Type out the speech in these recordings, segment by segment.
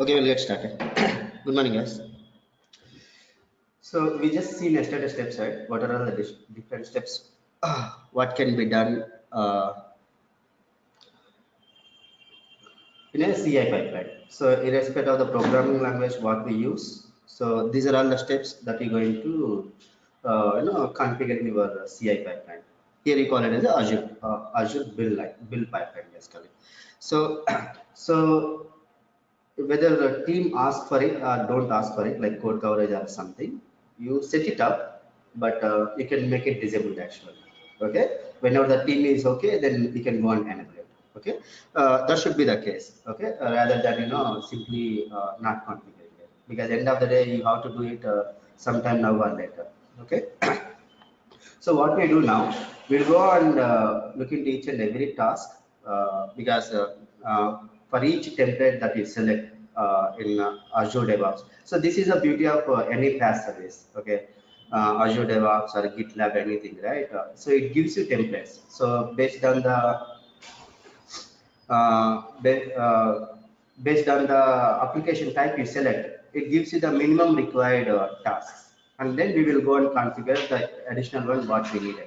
Okay, we'll get started. Good morning, guys. So we just seen yesterday steps, right? What are all the different steps? What can be done in a CI pipeline? So irrespective of the programming language, what we use. So these are all the steps that you're going to, configure in your CI pipeline. Here you call it as a Azure build pipeline, basically. So, so whether the team asks for it or don't ask for it, like code coverage or something, you set it up, but you can make it disabled actually. Okay, whenever the team is okay, then you can go and enable it. Okay, that should be the case. Okay, rather than simply not configuring it, because end of the day you have to do it sometime now or later. Okay. So what we do now, we'll go and look into each and every task because for each template that you select in Azure DevOps. So this is the beauty of any PaaS service, okay? Azure DevOps or GitLab, anything, right? So it gives you templates. So uh, ba- uh, based on the application type you select, it gives you the minimum required tasks. And then we will go and configure the additional one what we needed.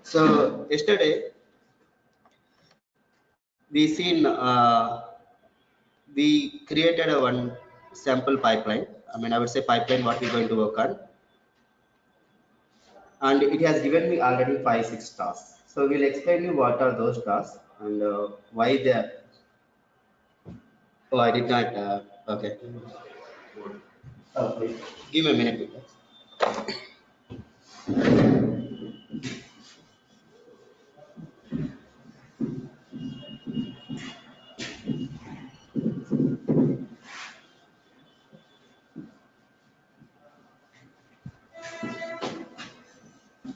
So yesterday we seen we created a one sample pipeline. I mean, I would say pipeline what we're going to work on, and it has given me already 5 6 tasks. So we'll explain you what are those tasks and why they are. Oh, I did not. Okay. Please. Give me a minute, please.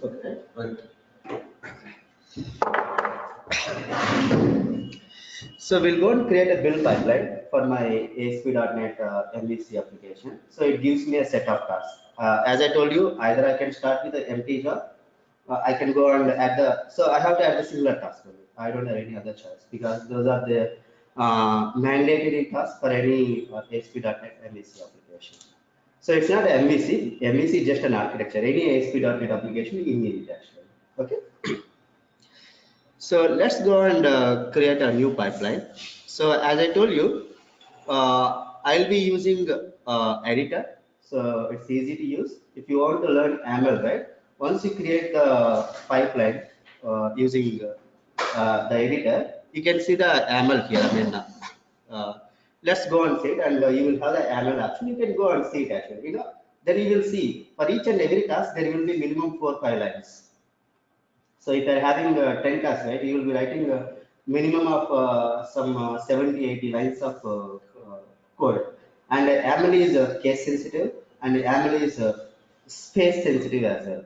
Okay. Right. So we'll go and create a build pipeline for my ASP.NET MVC application. So it gives me a set of tasks. As I told you, either I can start with the empty job, I can go and add the, so I have to add the similar task only. I don't have any other choice because those are the mandated tasks for any ASP.NET MVC application. So it's not MVC. MVC is just an architecture. Any ASP.NET application you need it actually. Okay. So let's go and create a new pipeline. So as I told you, I'll be using editor. So it's easy to use. If you want to learn ML, right? Once you create the pipeline using the editor, you can see the ML here. I mean, let's go and see it, and you will have the ML option. You can go and see it actually. Then you will see for each and every task there will be minimum 4 5 lines. So if you're having 10 tasks, right, you will be writing a minimum of some 70, 80 lines of code. And AML is case sensitive and AML is space sensitive as well.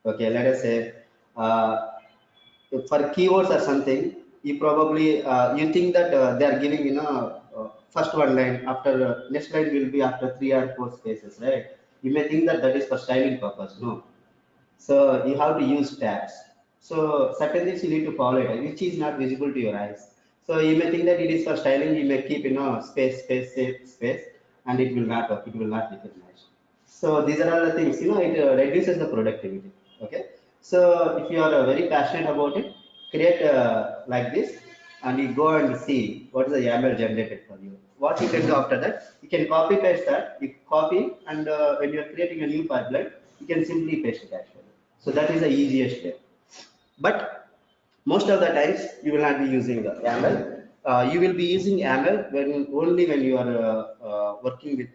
Okay, let us say for keywords or something, you probably you think that they are giving first one line after next line will be after 3 or 4 spaces, right? You may think that that is for styling purpose. No, so you have to use tabs. So certain things you need to follow it, which is not visible to your eyes. So you may think that it is for styling. You may keep space, space, space, and it will not work. It will not recognize. So these are all the things. It reduces the productivity. Okay. So if you are very passionate about it, create like this, and you go and see what is the YAML generated for you. What you can do after that, you can copy paste that. You copy, and when you are creating a new pipeline, you can simply paste it actually. So that is the easiest way. But most of the times you will not be using the YAML. You will be using YAML only when you are working with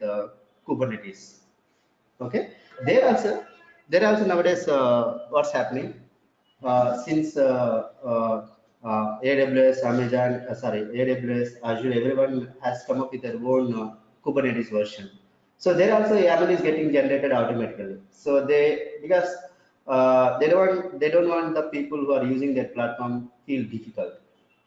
Kubernetes. Okay. There also, nowadays what's happening since AWS, Amazon, AWS, Azure, everyone has come up with their own Kubernetes version. So there also YAML is getting generated automatically. So because they don't want the people who are using their platform feel difficult,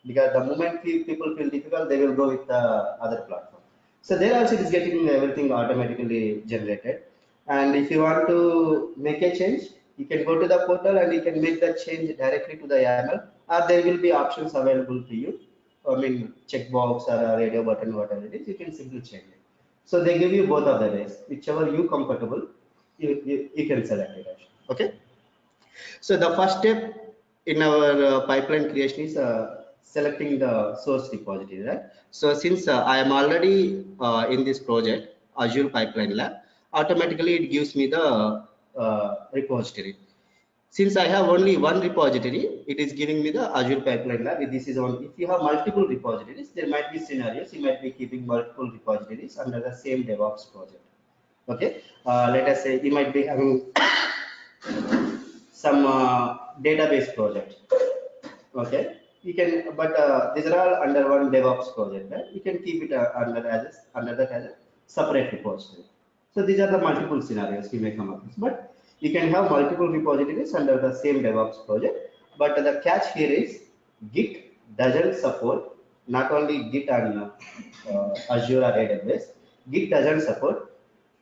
because the moment people feel difficult, they will go with the other platform. So there also it is getting everything automatically generated. And if you want to make a change, you can go to the portal and you can make that change directly to the YAML, or there will be options available to you I mean, checkbox or a radio button, whatever it is, you can simply change it. So they give you both of the ways, whichever you comfortable, you can select it. Okay. So the first step in our pipeline creation is selecting the source repository, right? So since I am already in this project, Azure Pipeline Lab, automatically it gives me the repository. Since I have only one repository, it is giving me the Azure Pipeline Lab. This is on. If you have multiple repositories, there might be scenarios. You might be keeping multiple repositories under the same DevOps project. Okay. Let us say you might be having some database project. Okay, you can, but these are all under one DevOps project, right? You can keep it under that as a separate repository. So these are the multiple scenarios you may come up with, but you can have multiple repositories under the same DevOps project. But the catch here is Git doesn't support not only Git on Azure or AWS. Git doesn't support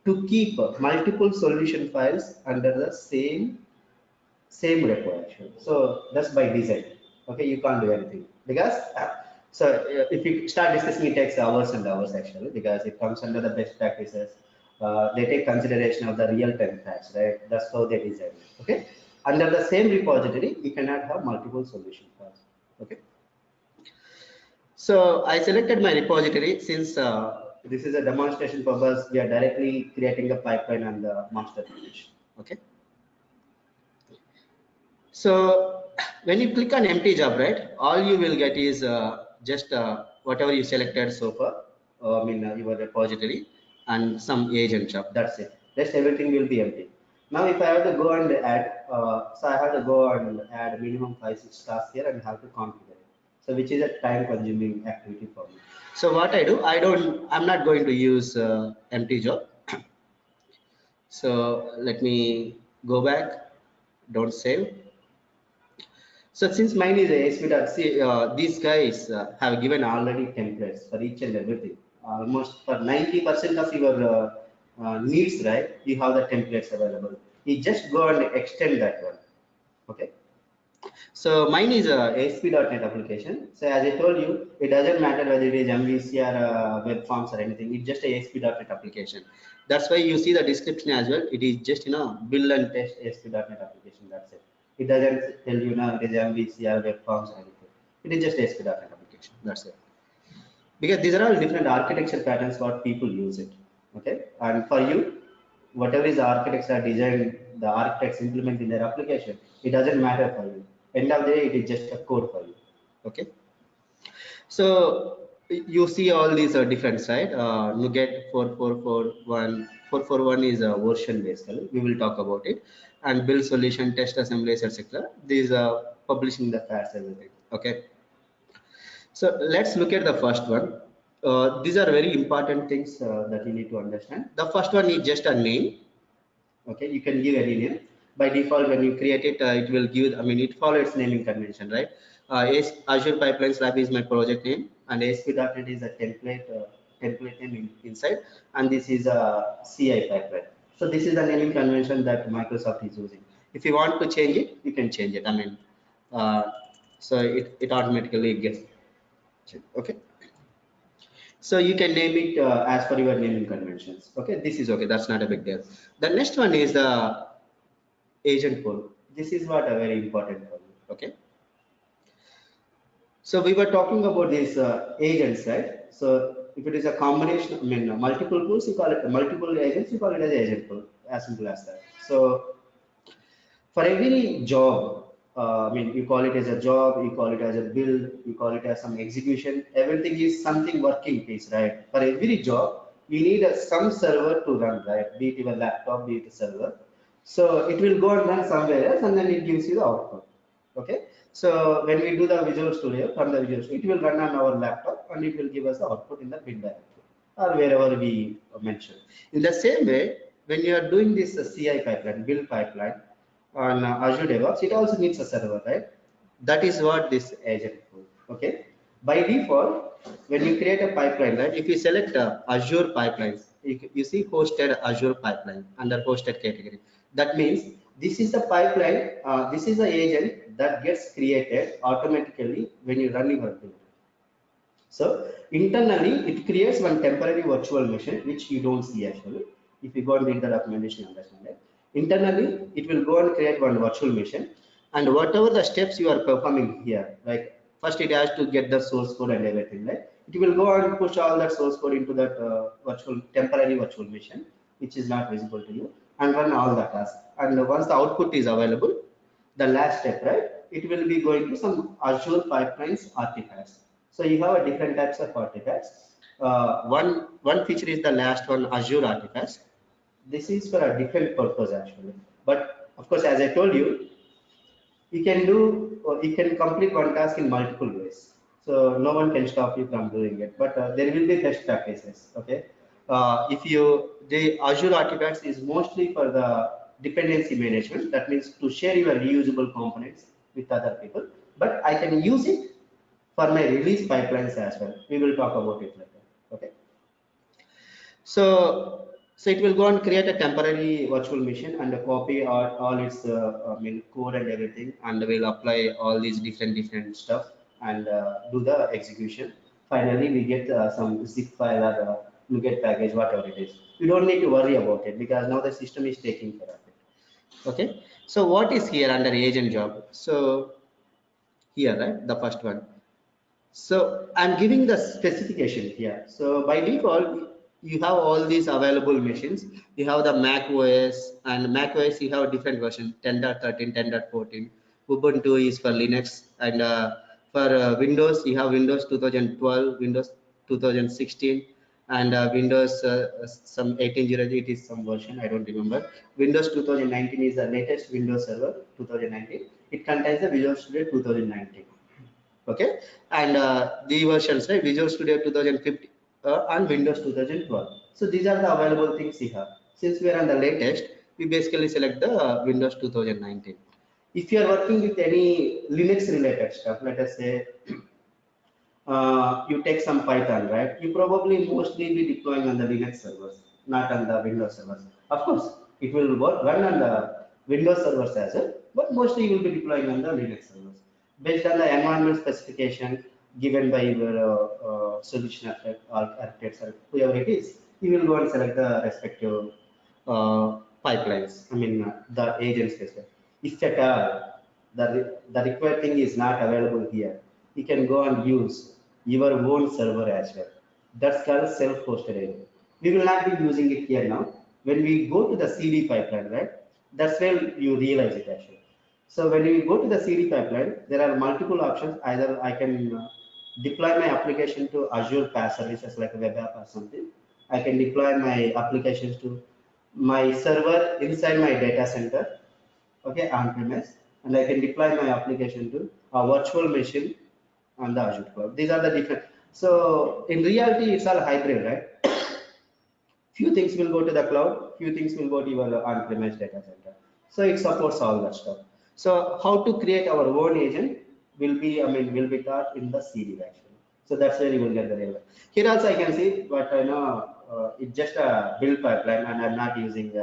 to keep multiple solution files under the same repo actually. So that's by design. Okay, you can't do anything because so if you start discussing, it takes hours and hours actually, because it comes under the best practices. They take consideration of the real-time facts, right? That's how they design it. Okay, under the same repository, you cannot have multiple solution files. Okay. So I selected my repository. Since this is a demonstration purpose, we are directly creating a pipeline on the master image. Okay. So when you click on empty job, right, all you will get is just whatever you selected so far, your repository and some agent job. That's it. Rest everything will be empty. Now, if I have to go and add, so I have to go and add minimum 5-6 tasks here and have to configure it. So which is a time-consuming activity for me. So what I do, I'm not going to use empty job. So let me go back. Don't save. So since mine is ASP.C, these guys have given already templates for each and everything. Almost for 90% of your needs, right? You have the templates available. You just go and extend that one. Okay. So mine is a ASP.NET application. So as I told you, it doesn't matter whether it is MVC or web forms or anything. It's just a ASP.NET application. That's why you see the description as well. It is just build and test ASP.NET application. That's it. It doesn't tell you it is MVC or web forms or anything. It is just ASP.NET application. That's it. Because these are all different architecture patterns what people use it. Okay, and for you, whatever is the architects are designed, the architects implement in their application, it doesn't matter for you. End of the day, it is just a code for you. Okay. So you see all these different, right? NuGet 4441. 441 is a version basically. We will talk about it. And build solution, test assemblies, etc. These are publishing the files, everything. Okay. So let's look at the first one. These are very important things that you need to understand. The first one is just a name. Okay, you can give any name. By default, when you create it, it will give, it follows naming convention, right? Azure Pipelines Lab is my project name, and ASP.NET is a template name inside, and this is a CI pipeline. So this is the naming convention that Microsoft is using. If you want to change it, you can change it. So it automatically gets changed. Okay. So you can name it as per your naming conventions. Okay, this is okay. That's not a big deal. The next one is the agent pool. This is what are very important for you. Okay. So we were talking about these agents, right? So if it is a combination, multiple pools, you call it multiple agents, you call it as agent pool. As simple as that. So for every job, you call it as a job, you call it as a build, you call it as some execution. Everything is something working piece, right? For every job, you need some server to run, right? Be it your laptop, be it a server. So it will go and run somewhere else, and then it gives you the output. Okay. So when we do the Visual Studio from the Visual Studio, it will run on our laptop, and it will give us the output in the bin directory or wherever we mentioned. In the same way, when you are doing this CI pipeline, build pipeline, on Azure DevOps, it also needs a server, right? That is what this agent will. Okay. By default, when you create a pipeline, right? If you select Azure pipelines, you see hosted Azure pipeline under hosted category. That means this is the pipeline. This is the agent that gets created automatically when you run your build. So internally it creates one temporary virtual machine which you don't see actually. If you go and read the documentation, understand it. Internally it will go and create one virtual machine, and whatever the steps you are performing here, like first it has to get the source code and everything, right? It will go and push all that source code into that virtual temporary virtual machine which is not visible to you, and run all the tasks. And once the output is available, the last step, right? It will be going to some Azure pipelines artifacts. So you have a different types of artifacts. One feature is the last one, Azure artifacts. This is for a different purpose actually. But of course, as I told you, you can do, or you can complete one task in multiple ways. So no one can stop you from doing it. But there will be best practices. Okay. If you the Azure artifacts is mostly for the dependency management. That means to share your reusable components with other people. But I can use it for my release pipelines as well. We will talk about it later. Okay. So it will go and create a temporary virtual machine and copy all its I mean code and everything, and will apply all these different stuff and do the execution. Finally, we get some zip file or NuGet package, whatever it is. You don't need to worry about it because now the system is taking care of it. Okay. So what is here under agent job? So here, right, the first one. So I'm giving the specification here. So by default, you have all these available machines. You have the Mac OS, and Mac OS you have different versions, 10.13, 10.14. Ubuntu is for Linux, and for Windows you have Windows 2012, Windows 2016, and Windows some 1803, it is some version, I don't remember. Windows 2019 is the latest Windows Server 2019. It contains the Visual Studio 2019. Okay, and the versions, right, Visual Studio 2015 and Windows 2012. So these are the available things we have. Since we are on the latest, we basically select the Windows 2019. If you are working with any Linux related stuff, let us say you take some Python, right? You probably mostly be deploying on the Linux servers, not on the Windows servers. Of course, it will work run on the Windows servers as well, but mostly you will be deploying on the Linux servers. Based on the environment specification given by your solution architects or whoever it is, you will go and select the respective pipelines. I mean, the agent specific. If at all the required thing is not available here, you can go and use your own server as well. That's called self-hosted agent. We will not be using it here now. When we go to the CD pipeline, right? That's where you realize it actually. So when you go to the CD pipeline, there are multiple options. Either I can deploy my application to Azure PaaS services like a web app or something. I can deploy my applications to my server inside my data center, okay, on premise, and I can deploy my application to a virtual machine on the Azure cloud. These are the different. So in reality, it's all hybrid, right? Few things will go to the cloud, few things will go to your on-premise data center. So it supports all that stuff. So how to create our own agent will be, I mean, will be taught in the CD actually. So that's where you will get the relevant. Here also I can see, but I know it's just a build pipeline, and I'm not using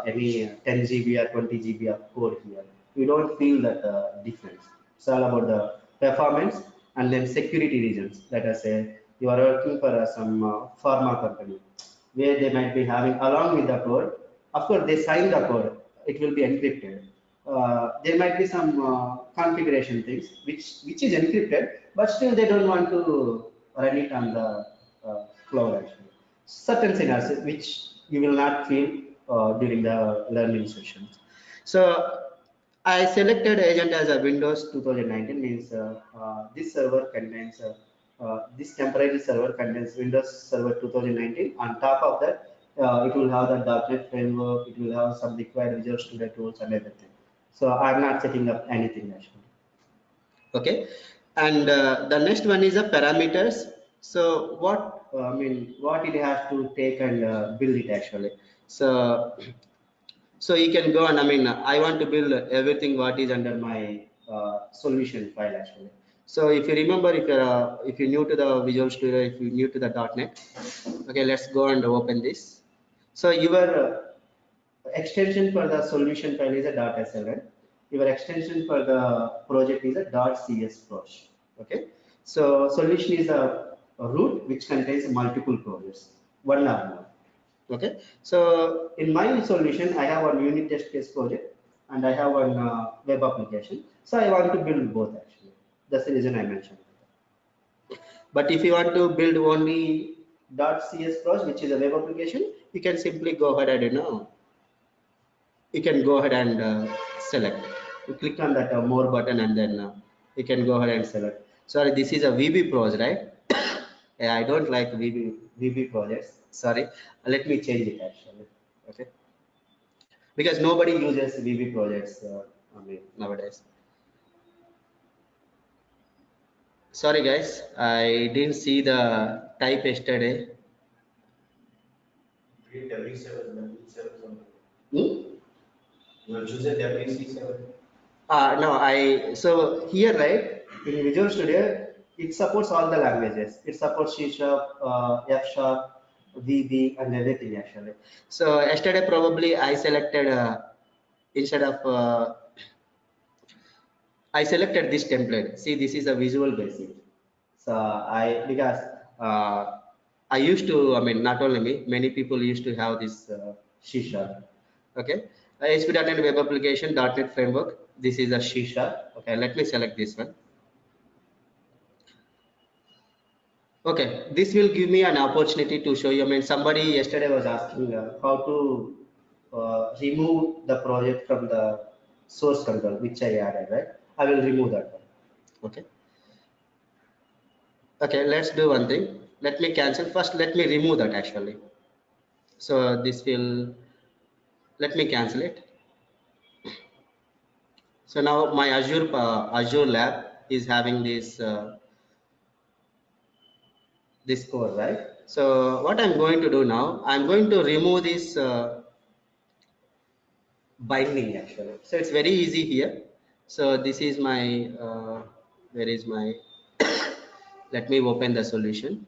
any 10 GB or 20 GB of code here. You don't feel that difference. It's all about the performance and then security reasons. Let us say you are working for some pharma company where they might be having along with the code. Of course, they sign the code; it will be encrypted. There might be some configuration things which is encrypted, but still they don't want to run it on the cloud actually. Certain scenarios which you will not feel during the learning sessions. So I selected agent as a Windows 2019, means this server contains this temporary server contains Windows Server 2019. On top of that, it will have the .NET framework. It will have some required Visual Studio tools and everything. So I'm not setting up anything actually. Okay, and the next one is the parameters. So what I mean, what it has to take and build it actually. So so you can go and I mean I want to build everything what is under my solution file actually. So if you remember, if you're new to the Visual Studio, if you're new to the .NET, okay, let's go and open this. So your extension for the solution file is a .sln. Your extension for the project is a .cs prosh. Okay. So solution is a root which contains multiple projects, one or more. Okay. So in my solution, I have one unit test case project and I have one web application. So I want to build both actually. That's the reason I mentioned. But if you want to build only .cs project, which is a web application, you can simply go ahead and you can go ahead and select. You click on that more button and then you can go ahead and select. Sorry, this is a VB project, right? Yeah, I don't like VB projects. Sorry, let me change it actually. Okay, because nobody uses VB projects. I mean nowadays. Sorry guys, I didn't see the type yesterday. W7. Hmm? You will choose a WC7. No, so here, right, in Visual Studio, it supports all the languages. It supports C Sharp, F Sharp, VB, and everything actually. So yesterday probably I selected instead of I selected this template. See, this is a Visual Basic. So because uh, I used to, I mean, not only me, many people used to have this C Sharp. Okay, ASP.NET Web Application .NET Framework. This is a C Sharp. Okay, let me select this one. Okay, this will give me an opportunity to show you. I mean, somebody yesterday was asking how to remove the project from the source control, which I added, right? I will remove that one. Okay. Okay, let's do one thing. Let me cancel first. Let me remove that actually. So this will, let me cancel it. So now my Azure lab is having this code, right? So what I'm going to do now, I'm going to remove this binding actually. So it's very easy here. So this is my, where is my, let me open the solution.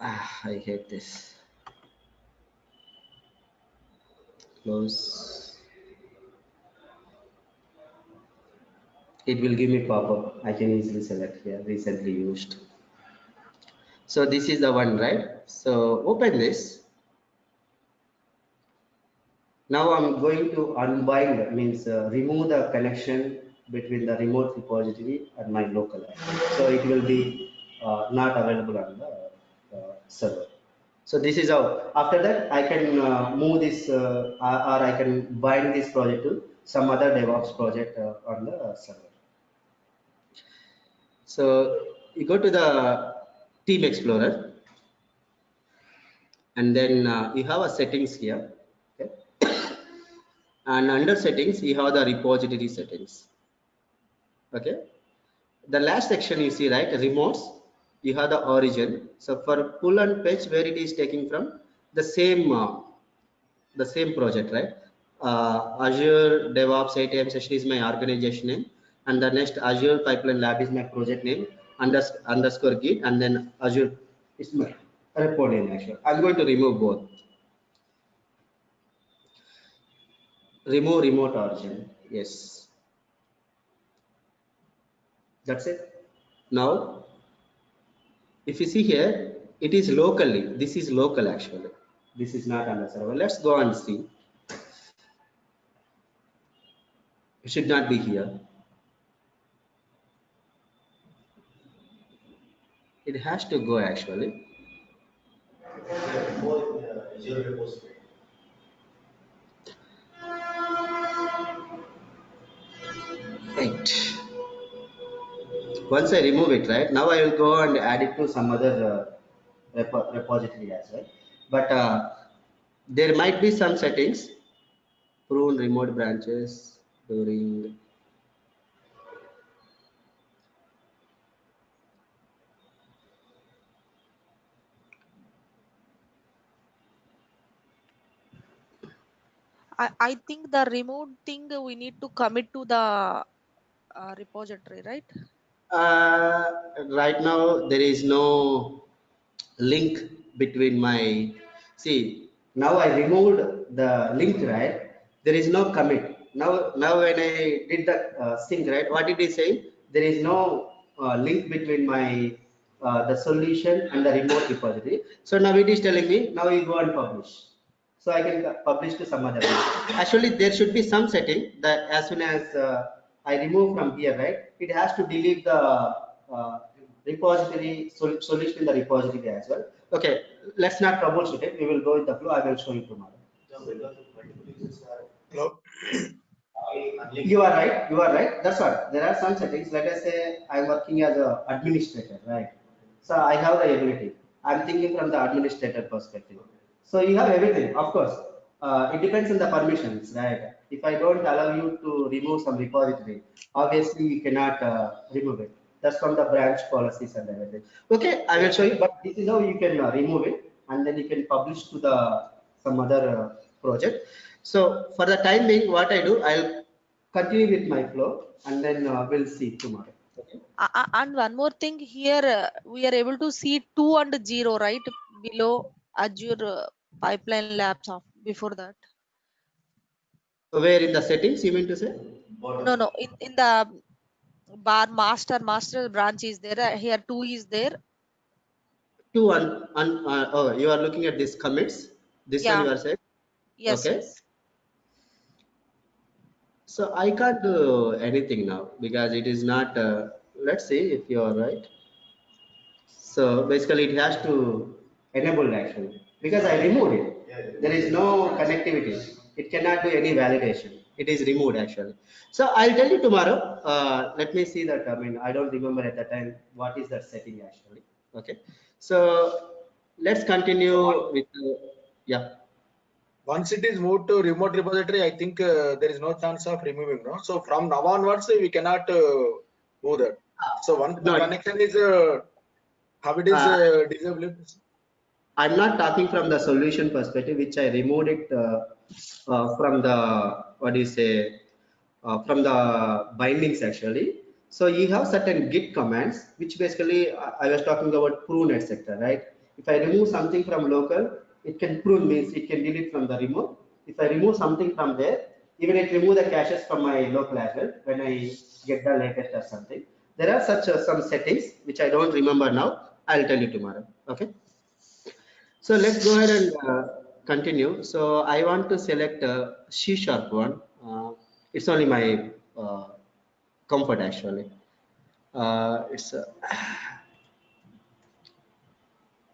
I hate this. Close. It will give me pop-up. I can easily select here, recently used. So this is the one, right? So open this. Now I'm going to unbind, means remove the connection between the remote repository and my local app. So it will be not available on the server. So this is how. After that, I can move this or I can bind this project to some other DevOps project on the server. So you go to the Team Explorer, and then you have a settings here. Okay. And under settings, you have the repository settings. Okay. The last section you see, right, remotes, you have the origin. So for pull and fetch, where it is taking from the same project, right? Azure DevOps ATM session is my organization name, and the next Azure Pipeline Lab is my project name, underscore Git, and then Azure is my repo name actually. I'm going to remove both. Remove remote origin. Yes. That's it. Now, if you see here, it is locally. This is local actually. This is not on the server. Let's go and see. It should not be here. It has to go actually. Right. Once I remove it, right, now I will go and add it to some other repository as well. But there might be some settings, prune remote branches during. I think the remote thing we need to commit to the repository, right? Right now there is no link between my, see, now I removed the link, right? There is no commit. now when I did the sync, right, what it is saying, there is no link between my the solution and the remote repository. So now it is telling me, now you go and publish. So I can publish to some other one. Actually, there should be some setting that as soon as I remove from here, right, it has to delete the repository solution in the repository as well. Okay, let's not troubleshoot it. We will go with the flow. I will show you tomorrow. Hello. You are right. You are right. That's what. There are some settings. Let us say I'm working as an administrator, right? So I have the ability. I'm thinking from the administrator perspective. So you have everything, of course. It depends on the permissions, right? If I don't allow you to remove some repository, obviously you cannot remove it. That's from the branch policies and everything. Okay, I will show you. But this is how you can remove it, and then you can publish to the some other project. So for the time being, what I do, I'll continue with my flow, and then we'll see tomorrow. Okay. And one more thing here, we are able to see 2 and 0, right? Below Azure Pipeline Labs of before that. Where in the settings you mean to say? No, in the bar master branch is there. Here 2 is there. Two oh, you are looking at these commits. This one Yeah. you are saying. Yes. Okay. Yes. So I can't do anything now because it is not. Let's see if you are right. So basically, it has to enable actually because I removed it. There is no connectivity. It cannot do any validation. It is removed actually. So I'll tell you tomorrow. Let me see that. I mean, I don't remember at the time what is that setting actually. Okay. So let's continue with. Yeah. Once it is moved to remote repository, I think there is no chance of removing. No, so from now onwards we cannot do that. So once the No, connection is how it is disabled. I'm not talking from the solution perspective, which I removed it from the what do you say from the bindings actually. So you have certain Git commands, which basically I was talking about prune etc. Right? If I remove something from local, it can prune means it can delete from the remote. If I remove something from there, even it remove the caches from my local as well when I get the latest or something. There are such some settings which I don't remember now. I'll tell you tomorrow. Okay. So let's go ahead and continue. So I want to select a C# one. It's only my comfort actually. It's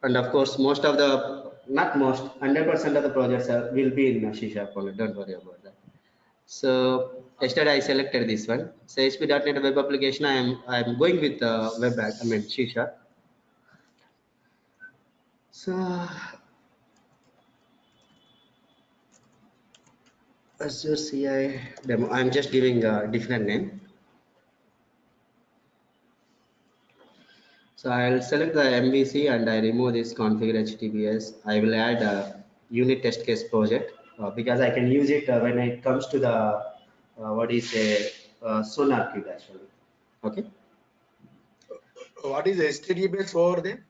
and of course most of the not most 100% of the projects will be in C# only. Don't worry about that. So yesterday I selected this one. So ASP.NET Web Application. I'm going with web. I mean C#. So Azure CI demo. I'm just giving a different name. So I'll select the MVC and I remove this configure HTTPS. I will add a unit test case project because I can use it when it comes to the what is a SonarQube actually. Okay. What is HTTPS over there?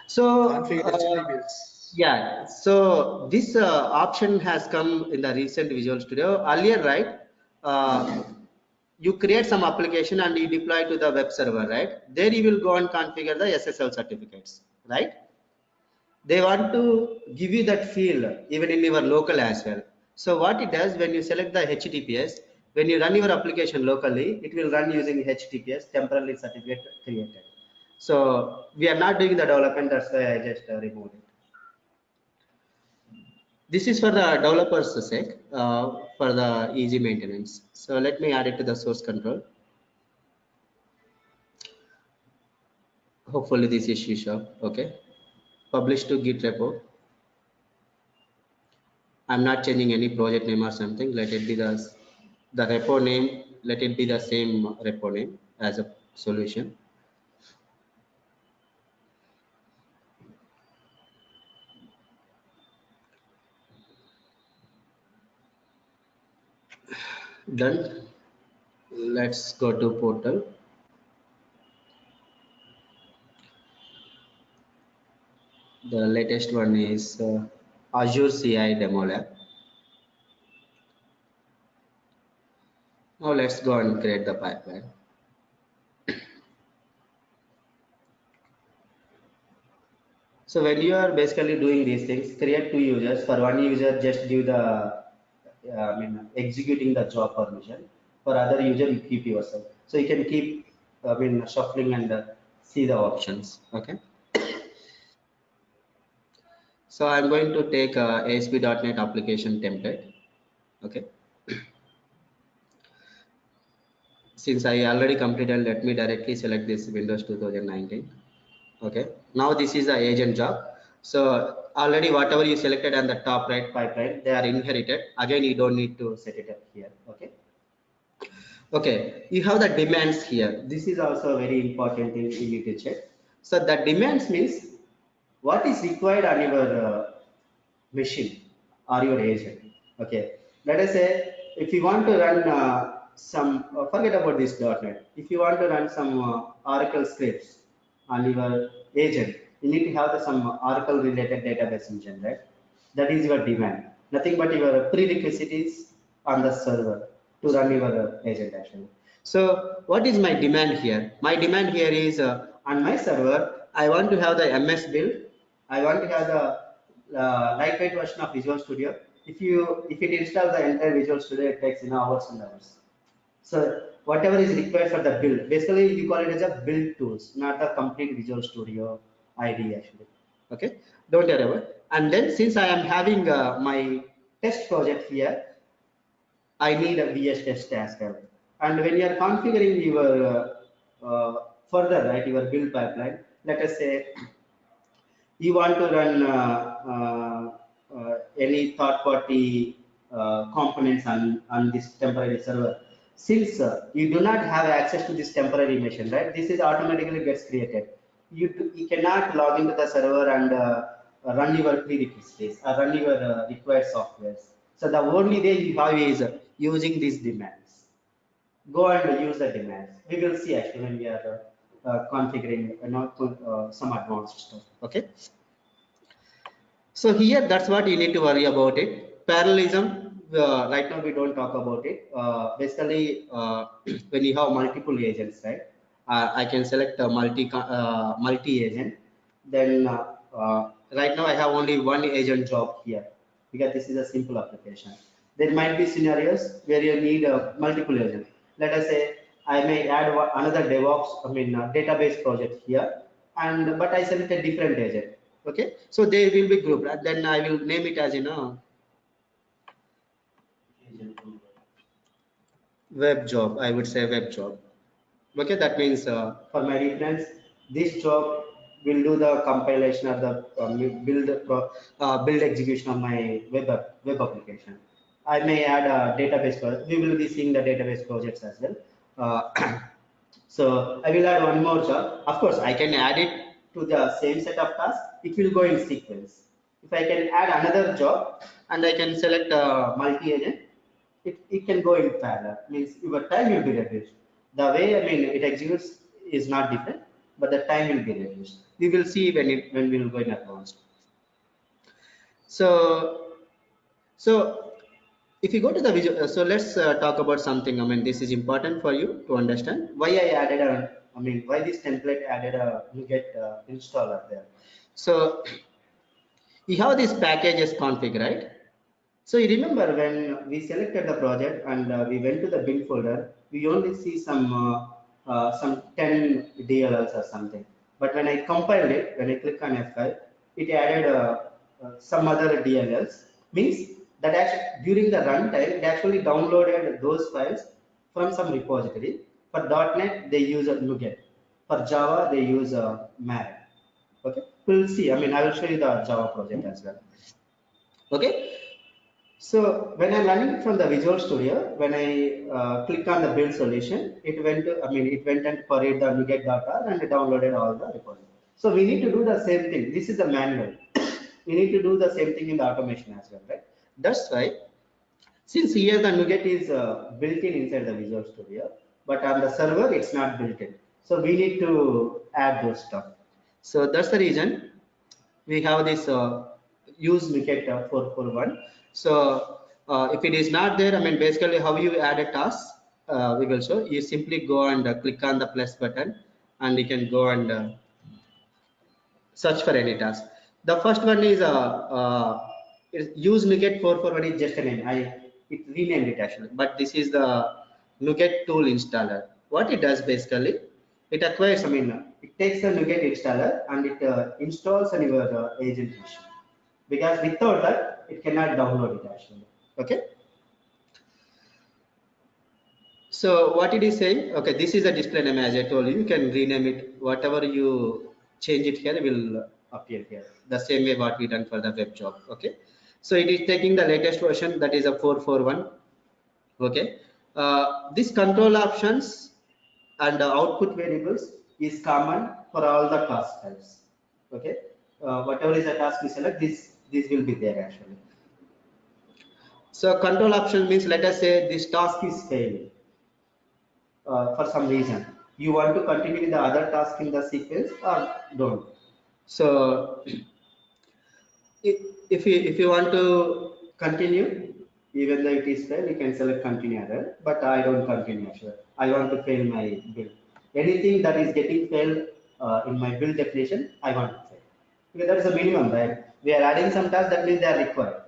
So Configure HTTPS. yeah, so this option has come in the recent Visual Studio. Earlier, right? You create some application and you deploy to the web server, right? There you will go and configure the SSL certificates, right? They want to give you that feel even in your local as well. So what it does when you select the HTTPS, when you run your application locally, it will run using HTTPS temporary certificate created. So we are not doing the development. That's why I just removed it. This is for the developers' sake, for the easy maintenance. So let me add it to the source control. Hopefully this is C#. Okay. Publish to Git repo. I'm not changing any project name or something. Let it be the repo name. Let it be the same repo name as a solution. Done. Let's go to portal. The latest one is Azure CI Demo Lab. Now let's go and create the pipeline. So when you are basically doing these things, create two users. For one user, just give the executing the job permission. For other user, you keep yourself. So you can keep shuffling and see the options. Okay. So I'm going to take ASP.NET application template. Okay. Since I already completed, let me directly select this Windows 2019. Okay. Now this is the agent job. So already whatever you selected on the top right pipeline, they are inherited. Again, you don't need to set it up here. Okay. Okay. You have the demands here. This is also a very important thing you need to check. So the demands means what is required on your machine or your agent. Okay. Let us say if you want to run forget about this .NET. If you want to run some Oracle scripts on your agent, you need to have some Oracle related database engine, right? That is your demand. Nothing but your prerequisites on the server to run your agent actually. So what is my demand here? My demand here is on my server, I want to have the MS build. I want to have the lightweight version of Visual Studio. If it installs the entire Visual Studio, it takes hours and hours. So whatever is required for the build, basically you call it as a build tools, not the complete Visual Studio ID actually. Okay, don't worry about it. And then since I am having my test project here, I need a VS test as well. And when you are configuring your further, right, your build pipeline, let us say you want to run any third-party components on this temporary server. Since you do not have access to this temporary machine, right? This is automatically gets created. You cannot log into the server and run your prerequisites or run your required softwares. So the only way you have is using these demands. Go and use the demands. We will see actually when we are configuring some advanced stuff. Okay. So here, that's what you need to worry about it. Parallelism, right now we don't talk about it. Basically, when you have multiple agents, right? I can select a multi agent. Then right now I have only one agent job here because this is a simple application. There might be scenarios where you need multiple agents. Let us say I may add another DevOps, database project here, and but I select a different agent. Okay, so they will be grouped, and then I will name it as web job. I would say web job. Okay, that means for my reference, this job will do the compilation of the build execution of my web application. I may add a database project. We will be seeing the database projects as well. So I will add one more job. Of course, I can add it to the same set of tasks. It will go in sequence. If I can add another job and I can select a multi-agent, it can go in parallel. Means your time will be reduced. The way it executes is not different, but the time will be reduced. We will see when we will go in advanced. So if you go to the visual, so let's talk about something. This is important for you to understand why I added why this template added a NuGet installer there. So you have this packages config, right? So you remember when we selected the project and we went to the bin folder, we only see some 10 DLLs or something. But when I compiled it, when I click on F5, it added some other DLLs. Means that actually during the runtime, it actually downloaded those files from some repository. For .NET, they use NuGet. For Java, they use Maven. Okay, we'll see. I will show you the Java project as well. Okay. So when I'm running from the Visual Studio, when I click on the build solution, it went to, it went and queried the NuGet data and downloaded all the repository. So we need to do the same thing. This is the manual. We need to do the same thing in the automation as well, right? That's why, since here the NuGet is built in inside the Visual Studio, but on the server it's not built in. So we need to add those stuff. So that's the reason we have this use NuGet 441. So if it is not there, basically how you add a task, we will show. You simply go and click on the plus button, and you can go and search for any task. The first one is use NuGet 441 is just a name. It renamed it actually, but this is the NuGet tool installer. What it does basically, it acquires, it takes the NuGet installer and it installs on your agent machine, because without that it cannot download it actually. Okay. So what it is saying, okay, this is a display name as I told you. You can rename it, whatever you change it here will appear here. The same way what we done for the web job. Okay. So it is taking the latest version, that is a 441. Okay. This control options and output variables is common for all the task types. Okay. Whatever is the task we select, this will be there actually. So control option means, let us say this task is failing. For some reason you want to continue with the other task in the sequence or don't. So if you want to continue even though it is fail, you can select continue other, but I don't continue actually. I want to fail my build. Anything that is getting failed in my build definition, I want to fail, because that is a minimum, right? We are adding some tasks, that means they are required.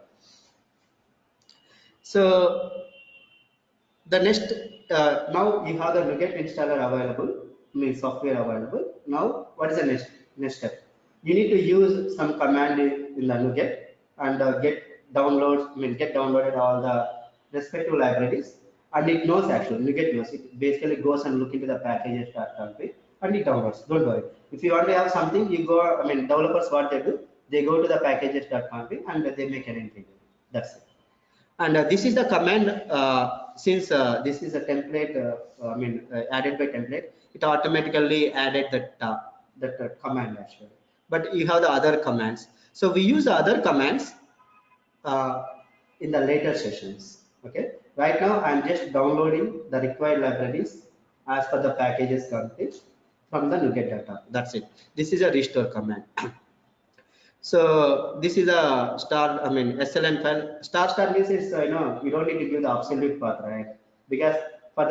So the next, now you have the NuGet installer available, means software available. Now what is the next step? You need to use some command in the NuGet and get downloaded all the respective libraries, and it knows actually, NuGet knows, it basically goes and look into the packages.config and it downloads. Don't worry, if you want to have something, you go, developers, what they do, they go to the packages.config and they make an entry. That's it. And this is the command, since this is a template, added by template, it automatically added that command actually. But you have the other commands. So we use the other commands in the later sessions. Okay. Right now I'm just downloading the required libraries as per the packages config from the NuGet data. That's it. This is a restore command. So this is a SLN file. Star means is, you don't need to give the absolute path, right? Because for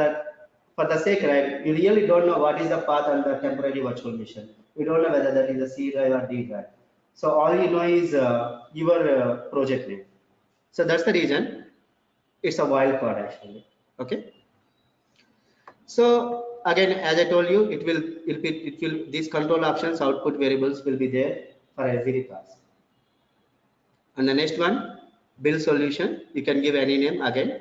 the sake, right, you really don't know what is the path on the temporary virtual machine. You don't know whether that is a C drive or D drive. So all you know is your project name. So that's the reason it's a wildcard actually. Okay. So again, as I told you, it will these control options, output variables will be there for every task. And the next one, build solution, you can give any name again.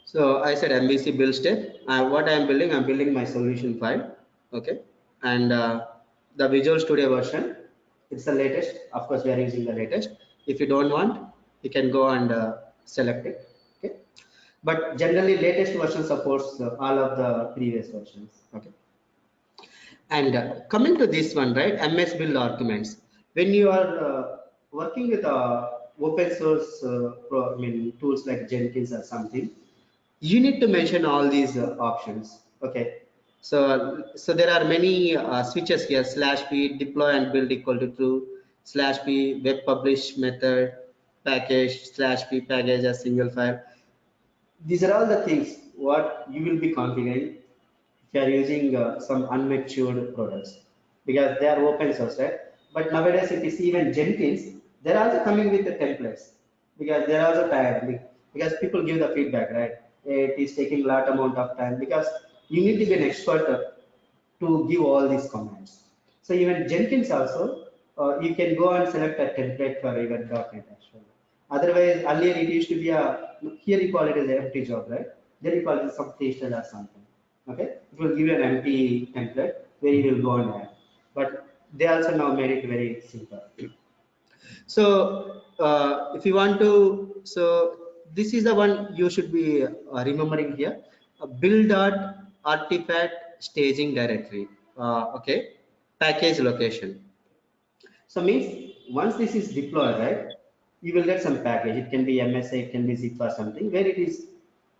So I said MVC build step. What I am building, I'm building my solution file. Okay. And the Visual Studio version, it's the latest. Of course, we are using the latest. If you don't want, you can go and select it. Okay. But generally, latest version supports all of the previous versions. Okay. And coming to this one, right? MS build arguments. When you are working with open source tools like Jenkins or something, you need to mention all these options. Okay. So there are many switches here, /p deploy and build equal to true, /p web publish method, package, /p package as single file. These are all the things what you will be configuring if you are using some unmatured products, because they are open source, right? But nowadays, if you see even Jenkins, they're also coming with the templates, because they're also tired, because people give the feedback, right? It is taking a lot amount of time, because you need to be an expert to give all these commands. So even Jenkins also, you can go and select a template for even .NET actually. Otherwise, earlier it used to be here you call it as an empty job, right? Then you call it some pastel or something. Okay, it will give you an empty template where you will go and add. But they also now made it very simple. So if you want to, so this is the one you should be remembering here. Build.artifact staging directory. Okay, package location. So means once this is deployed, right, you will get some package. It can be MSA, it can be zip or something, where it is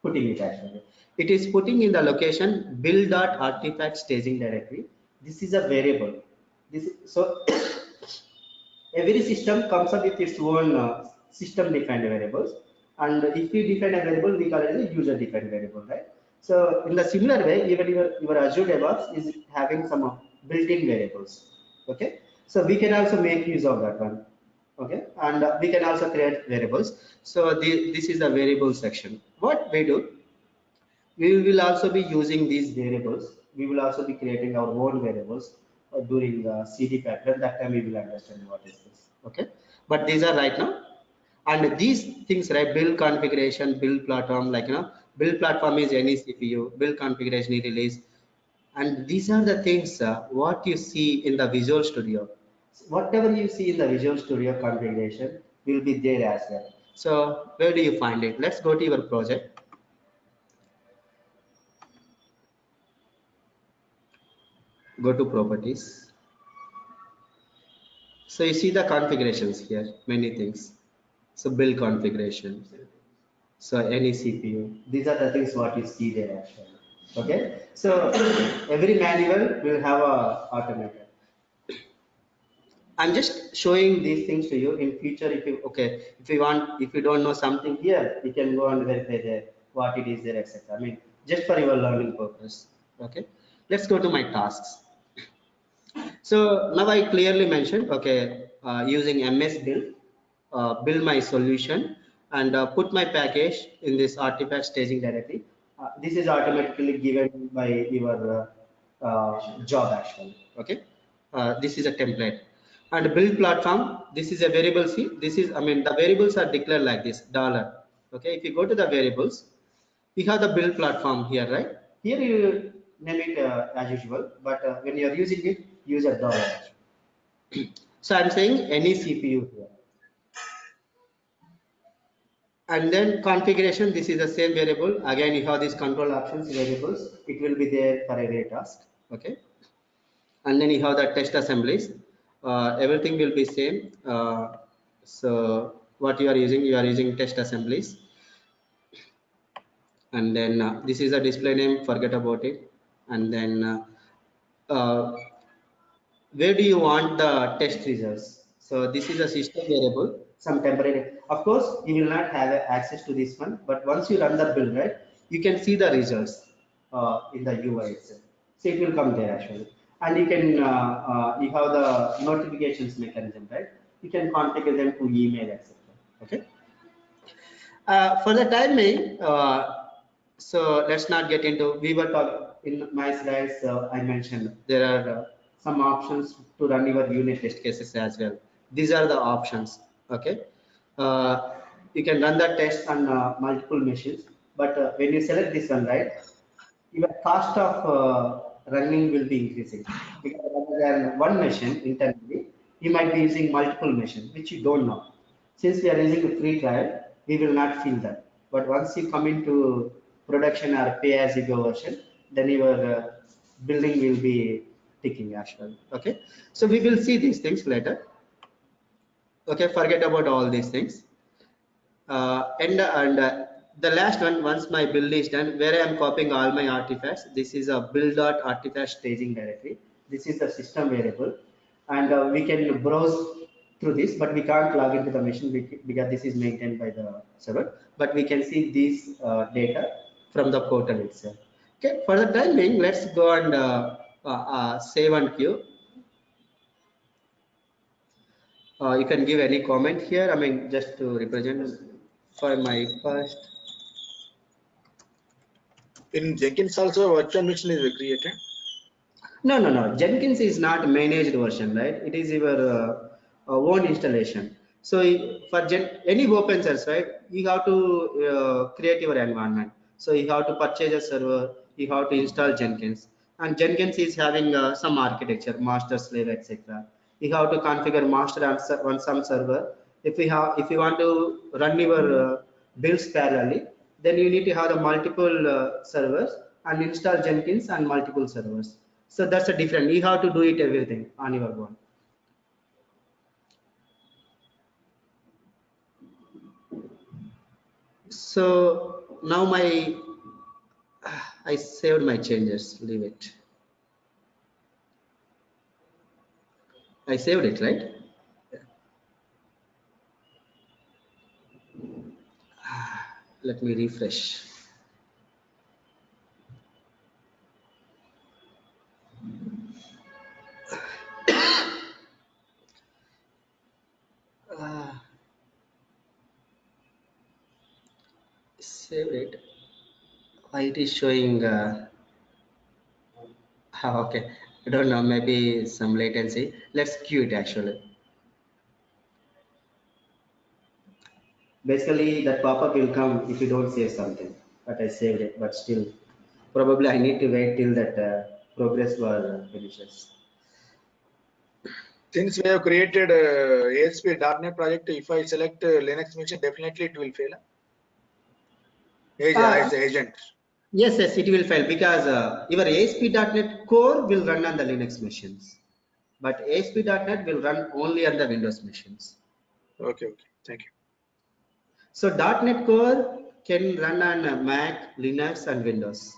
putting it actually. It is putting in the location build.artifact staging directory. This is a variable. So every system comes up with its own system defined variables, and if we define a variable, we call it a user defined variable, right? So in the similar way, even your Azure DevOps is having some built-in variables. Okay, so we can also make use of that one. Okay, and we can also create variables. So this is the variable section. What we do, we will also be using these variables. We will also be creating our own variables during the CD pipeline. That time we will understand what is this. Okay, but these are right now. And these things, right? Build configuration, build platform, like build platform is any CPU, build configuration release, and these are the things what you see in the Visual Studio. Whatever you see in the Visual Studio configuration will be there as well. So where do you find it? Let's go to your project. Go to properties. So you see the configurations here, many things. So build configuration. So any CPU. These are the things what you see there actually. Okay. So every manual will have a automated. I'm just showing these things to you. In future, if you if you don't know something here, you can go and verify there what it is there, etc. I mean, just for your learning purpose. Okay. Let's go to my tasks. So now I clearly mentioned, okay, using MS build, build my solution and put my package in this artifact staging directory. This is automatically given by your job actually. Okay, this is a template. And build platform. This is a variable C. This is, I mean, the variables are declared like this $. Okay, if you go to the variables, we have the build platform here, right? Here you name it as usual, but when you are using it, use a $. So I'm saying any CPU here. And then configuration, this is the same variable. Again, you have these control options variables. It will be there for every task. Okay. And then you have the test assemblies. Everything will be same. So what you are using test assemblies. And then this is a display name, forget about it. And then where do you want the test results? So this is a system variable, some temporary. Of course, you will not have access to this one, but once you run the build, right, you can see the results in the UI itself. So it will come there actually, and you can you have the notifications mechanism, right? You can configure them to email, etc. Okay. For the time being, so let's not get into, we were talking in my slides, I mentioned there are some options to run your unit test cases as well. These are the options. Okay. You can run the test on multiple machines, but when you select this one, right, your cost of running will be increasing, because rather than one machine internally, you might be using multiple machines, which you don't know. Since we are using a free trial, we will not feel that. But once you come into production or pay as you go version, then your building will be ticking as well. Okay, so we will see these things later. Okay, forget about all these things. And the last one, once my build is done, where I am copying all my artifacts, this is a build.artifact staging directory. This is the system variable, and we can browse through this, but we can't log into the machine because this is maintained by the server, but we can see these data from the portal itself. Okay, for the time being, let's go and save and queue. You can give any comment here. I mean, just to represent for my first. In Jenkins also virtual machine is created. No. Jenkins is not managed version, right? It is your own installation. So for any open source, right, you have to create your environment. So you have to purchase a server, you have to install Jenkins, and Jenkins is having some architecture, master, slave, etc. You have to configure master on some server. If you want to run your builds parallelly, then you need to have the multiple servers and install Jenkins and multiple servers. So that's a different. You have to do it everything on your own. So now I saved my changes. Leave it. I saved it, right? Let me refresh. Saved it. Why it is showing? Okay, I don't know. Maybe some latency. Let's queue it actually. Basically, that pop-up will come if you don't save something. But I saved it. But still, probably I need to wait till that progress bar finishes. Since we have created ASP.NET project, if I select Linux machine, definitely it will fail. As agent. Yes, it will fail because your ASP.NET Core will run on the Linux machines, but ASP.NET will run only on the Windows machines. Okay, thank you. So .NET Core can run on Mac, Linux, and Windows,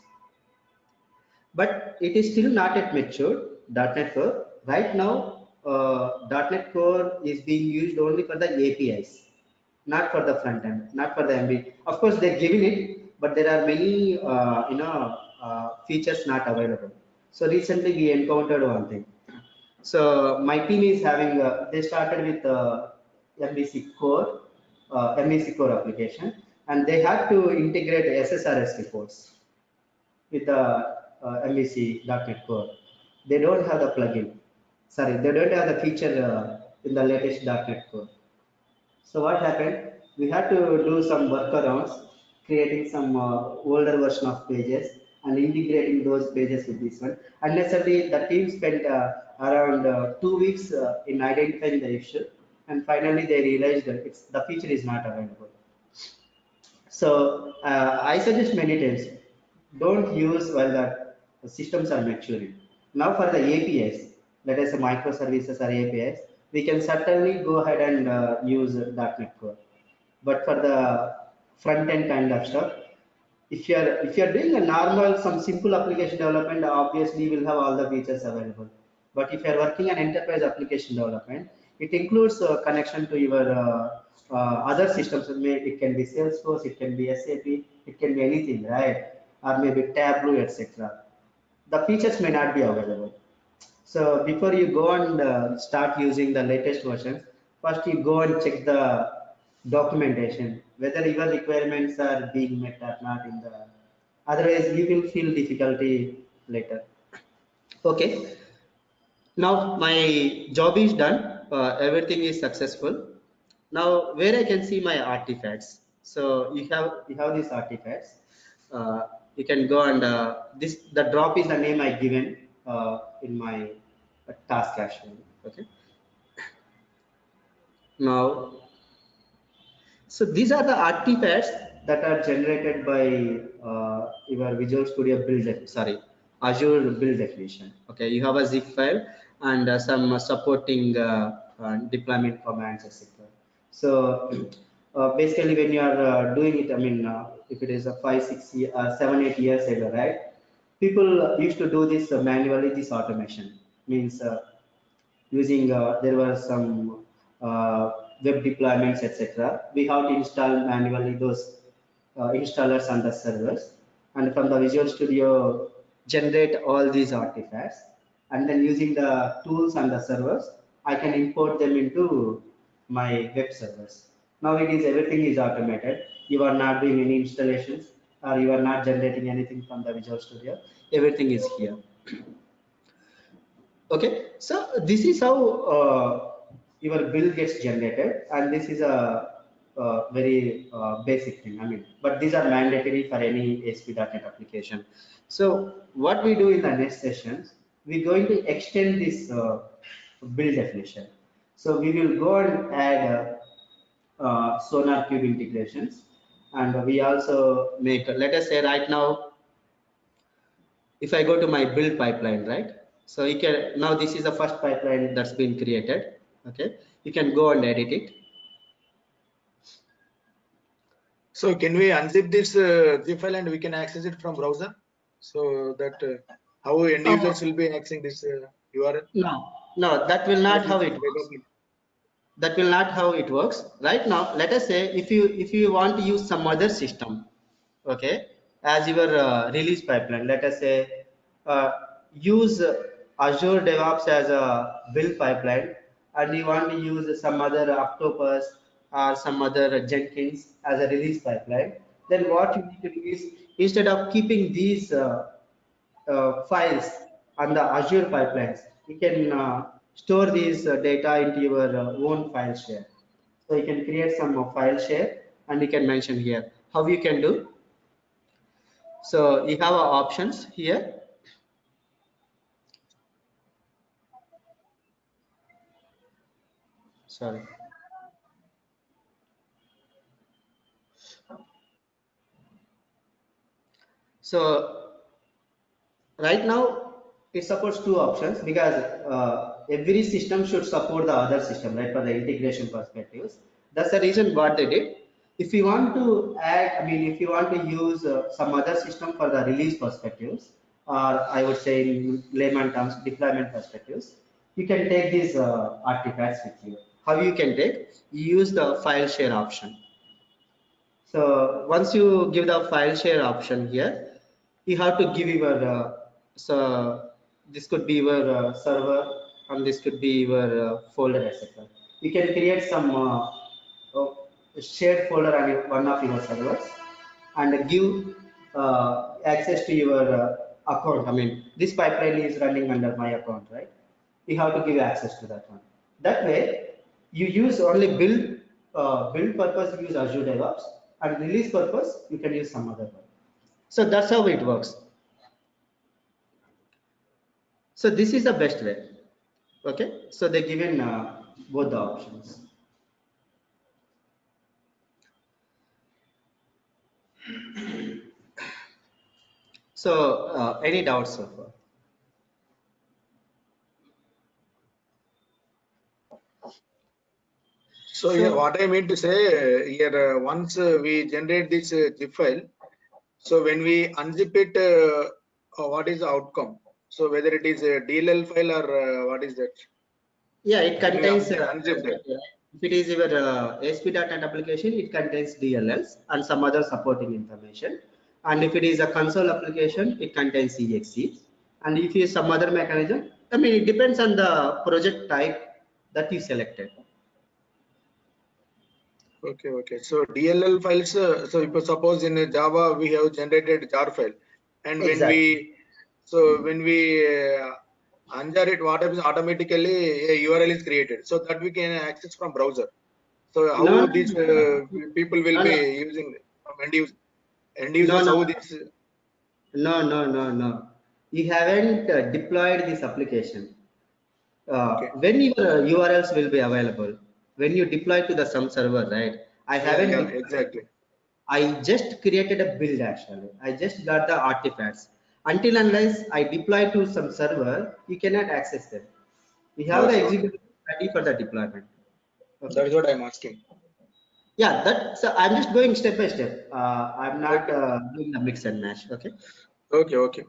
but it is still not yet matured. .NET Core right now, .NET Core is being used only for the APIs, not for the front end, not for the MB. Of course, they're giving it, but there are many features not available. So recently we encountered one thing. So my team is having they started with MVC core, MVC core application, and they had to integrate SSRS reports with the MVC.NET Core. They don't have the plugin. Sorry, they don't have the feature in the latest .NET Core. So what happened? We had to do some workarounds, creating some older version of pages and integrating those pages with this one. Unnecessarily, the team spent around 2 weeks in identifying the issue, and finally they realized that the feature is not available. So I suggest many times, don't use while the systems are maturing. Now for the APIs, let us say microservices or APIs, we can certainly go ahead and use .NET Core. But for the front end kind of stuff, if you're doing a normal some simple application development, obviously you will have all the features available. But if you're working on enterprise application development, it includes a connection to your other systems. It can be Salesforce, it can be SAP, it can be anything, right? Or maybe Tableau, etc. The features may not be available. So before you go and start using the latest versions, first you go and check the documentation, whether your requirements are being met or not in the, otherwise you will feel difficulty later. Okay, now my job is done, everything is successful. Now where I can see my artifacts. So you have these artifacts. You can go and the drop is the name I given in my task actually. Okay. Now, so these are the artifacts that are generated by your Visual Studio build. Sorry, Azure build definition. Okay, you have a zip file and some supporting deployment commands, etc. So basically, when you are doing it, I mean, if it is a 5, 6, 7, 8 years ago, right? People used to do this manually. This automation means using there were some web deployments, etc. We have to install manually those installers and the servers, and from the Visual Studio generate all these artifacts, and then using the tools and the servers, I can import them into my web servers. Now it is everything is automated. You are not doing any installations, or you are not generating anything from the Visual Studio. Everything is here. Okay, so this is how your bill gets generated, and this is a very basic thing. I mean, but these are mandatory for any ASP.NET application. So what we do in the next sessions, we're going to extend this bill definition. So we will go and add SonarQube integrations, and we also make. Let us say right now, if I go to my build pipeline, right? So you can, now this is the first pipeline that's been created. Okay, you can go and edit it. So can we unzip this zip file and we can access it from browser? So that how end users will be accessing this URL? No, No, that will not how it works. That will not how it works. Right now, let us say if you want to use some other system, okay, as your release pipeline, let us say uh, use Azure DevOps as a build pipeline, and you want to use some other Octopus or some other Jenkins as a release pipeline, then what you need to do is, instead of keeping these files on the Azure pipelines, you can store these data into your own file share. So you can create some file share, and you can mention here how you can do. So you have options here. Sorry. So right now it supports two options, because every system should support the other system, right, for the integration perspectives. That's the reason what they did. If you want to add, I mean, if you want to use some other system for the release perspectives, or I would say in layman terms, deployment perspectives, you can take these artifacts with you. How you can take? You use the file share option. So once you give the file share option here, you have to give your so this could be your server, and this could be your folder, etc. You can create some uh, shared folder on one of your servers, and give access to your account. I mean, this pipeline is running under my account, right? You have to give access to that one. That way, you use only build purpose, you use Azure DevOps, and release purpose, you can use some other one. So that's how it works. So this is the best way. Okay, so they given both the options. So any doubts so far? So here, what I mean to say here, once we generate this zip file, so when we unzip it, what is the outcome? So whether it is a DLL file or what is that? Yeah, it When we contains, unzip that. if it is your ASP.NET application, it contains DLLs and some other supporting information. And if it is a console application, it contains exe. And if it is some other mechanism, I mean, it depends on the project type that you selected. Okay, okay. So DLL files, so if suppose in Java we have generated jar file, and when Exactly. we unjar it, what happens automatically a URL is created, so that we can access from browser. So how No, these people will no, be no, using from end no, users, no, how no. this? No, no, no, no. You haven't deployed this application. Okay. When your URLs will be available, when you deploy to the some server, right? I Yeah, haven't yeah, deployed. exactly. I just created a build actually. I just got the artifacts. Until unless I deploy to some server, you cannot access them. We have the Okay, okay. executable ready for the deployment. Okay. That is what I'm asking. Yeah, that, so I'm just going step by step. I'm not Okay, doing the mix and match. Okay. okay, okay.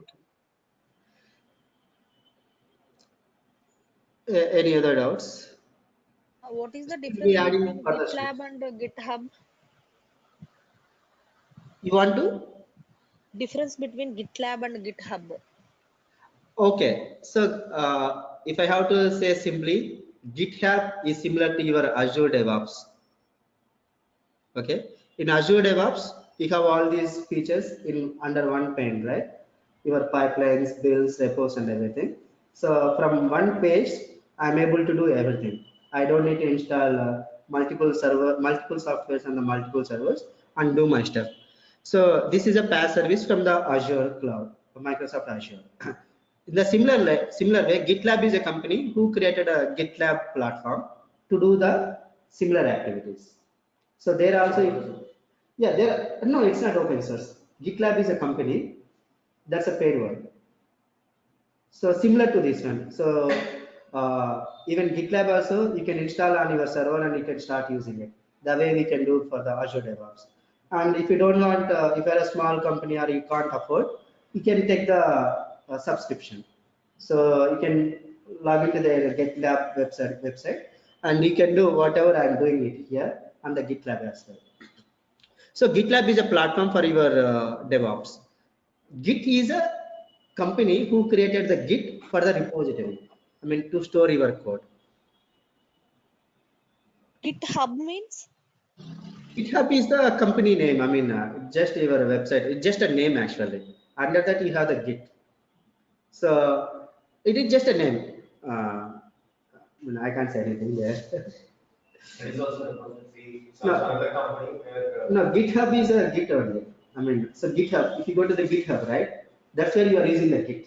Any other doubts? What is the We'll be difference adding between further steps. GitLab and GitHub? You want to? Difference between GitLab and GitHub. Okay. So if I have to say simply, GitHub is similar to your Azure DevOps. Okay. In Azure DevOps, you have all these features in under one pane, right? Your pipelines, builds, repos, and everything. So from one page, I'm able to do everything. I don't need to install multiple softwares on the multiple servers and do my stuff. So this is a PaaS service from the Azure cloud, Microsoft Azure. In the similar way, GitLab is a company who created a GitLab platform to do the similar activities. So there also, yeah, there, no, it's not open source. GitLab is a company, that's a paid one. So similar to this one. So even GitLab also, you can install on your server and you can start using it. The way we can do for the Azure DevOps. And if you don't want, if you're a small company or you can't afford, you can take the subscription. So you can log into their GitLab website, and you can do whatever I'm doing it here on the GitLab as well. So GitLab is a platform for your DevOps. Git is a company who created the Git for the repository. I mean, to store your code. GitHub means? GitHub is the company name. I mean, just your website. It's just a name actually. Under that you have the Git. So it is just a name. I mean, I can't say anything there. It is also a repository. It's No. also another company where. No, GitHub is a Git only. I mean, so GitHub, if you go to the GitHub, right, that's where you are using the Git.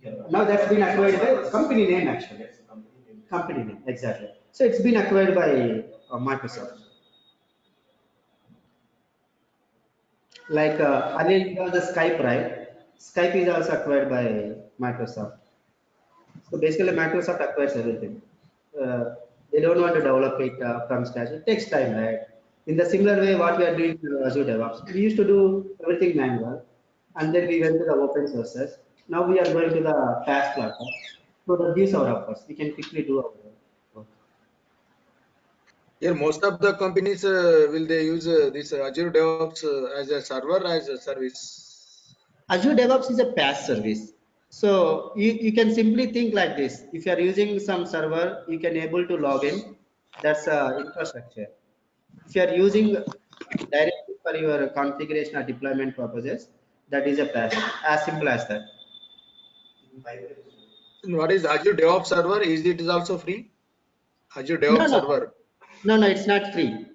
Yeah. Now that's been acquired by company name actually. Yes, company name. Company name, exactly. So it's been acquired by Microsoft. Like earlier you have the Skype, right? Skype is also acquired by Microsoft. So basically Microsoft acquires everything. They don't want to develop it from scratch. It takes time, right? In the similar way, what we are doing to Azure DevOps, we used to do everything manual, and then we went to the open sources. Now we are going to the PaaS platform to reduce our efforts. We can quickly do our work. Here, most of the companies will they use this Azure DevOps as a server, as a service? Azure DevOps is a PaaS service. So you can simply think like this. If you are using some server, you can able to log in. That's infrastructure. If you are using directly for your configuration or deployment purposes, that is a PaaS. As simple as that. And what is Azure DevOps server? Is it also free? Azure No, DevOps no, server. no, it's not free.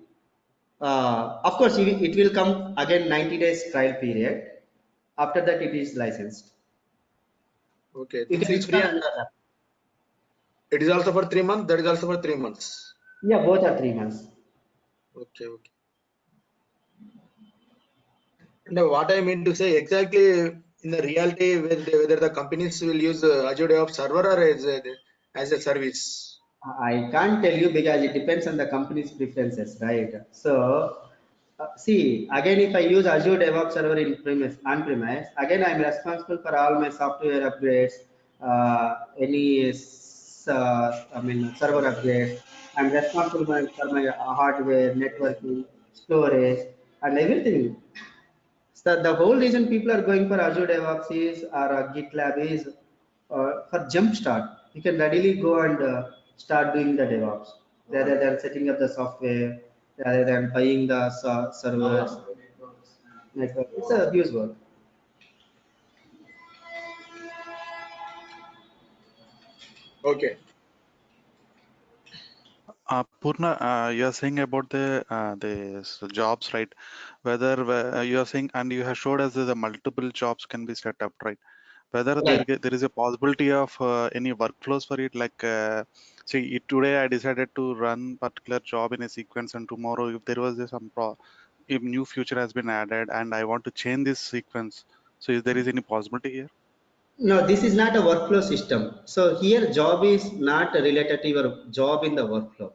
Of course, it will come again 90 days trial period. After that, it is licensed. Okay, You this can is free, install and another app. it is also for 3 months. That is also for 3 months. Yeah, both are 3 months. Okay, okay. Now, what I mean to say exactly in the reality, whether the companies will use Azure DevOps server or as a service. I can't tell you because it depends on the company's preferences, right? So, see, again, if I use Azure DevOps server on-premise, again, I'm responsible for all my software upgrades, server upgrades. I'm responsible for my hardware, networking, storage, and everything. So the whole reason people are going for Azure DevOps is or GitLab is for jumpstart. You can readily go and start doing the DevOps rather than setting up the software, rather than buying the servers. Network. It's a huge work. Okay. Purna, you are saying about the jobs, right? Whether you are saying, and you have showed us that the multiple jobs can be set up, right? Whether Right. there is a possibility of any workflows for it, like today I decided to run particular job in a sequence, and tomorrow if there was if new feature has been added and I want to change this sequence, so if there is any possibility here? No, this is not a workflow system. So here job is not related to your job in the workflow.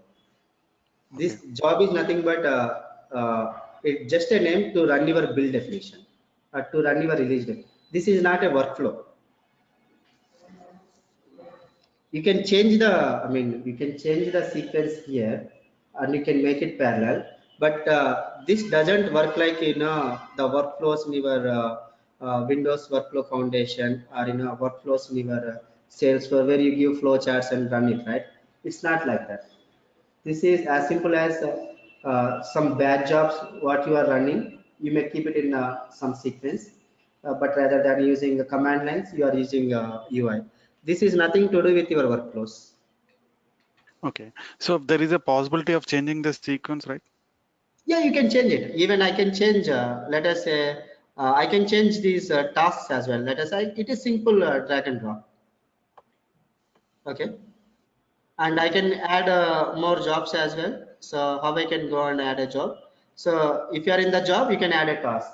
This Okay. job is nothing but it's just a name to run your build definition or to run your release definition. This is not a workflow. You can change the, I mean, you can change the sequence here and you can make it parallel. But this doesn't work like the workflows in your Windows Workflow Foundation or workflows in your Salesforce where you give flowcharts and run it, right? It's not like that. This is as simple as some bad jobs what you are running. You may keep it in some sequence, but rather than using command lines, you are using UI. This is nothing to do with your workflows. Okay. So there is a possibility of changing the sequence, right? Yeah, you can change it. Even I can change. Let us say I can change these tasks as well. Let us say it is simple drag and drop. Okay. And I can add more jobs as well. So how I can go and add a job. So if you are in the job, you can add a task.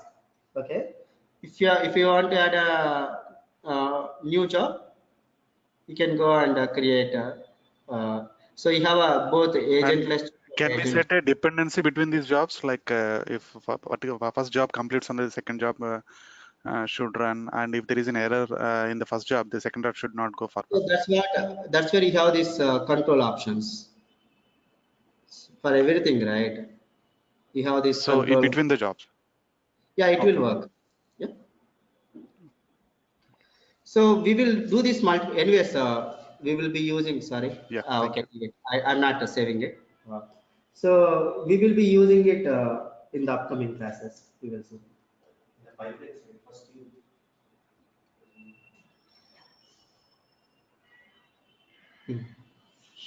Okay. If you want to add a new job, you can go and create. So you have both agentless. Can we set a dependency between these jobs? Like if particular first job completes on the second job, should run, and if there is an error in the first job, the second job should not go So forward. that's where you have these control options for everything, right? You have this So in control. between the jobs. Yeah, it will work. Yeah. So we will do this anyways. We will be using. Sorry. Yeah, Okay. thank you. I'm not saving it. So we will be using it in the upcoming classes. We will see. The pipeline, first you.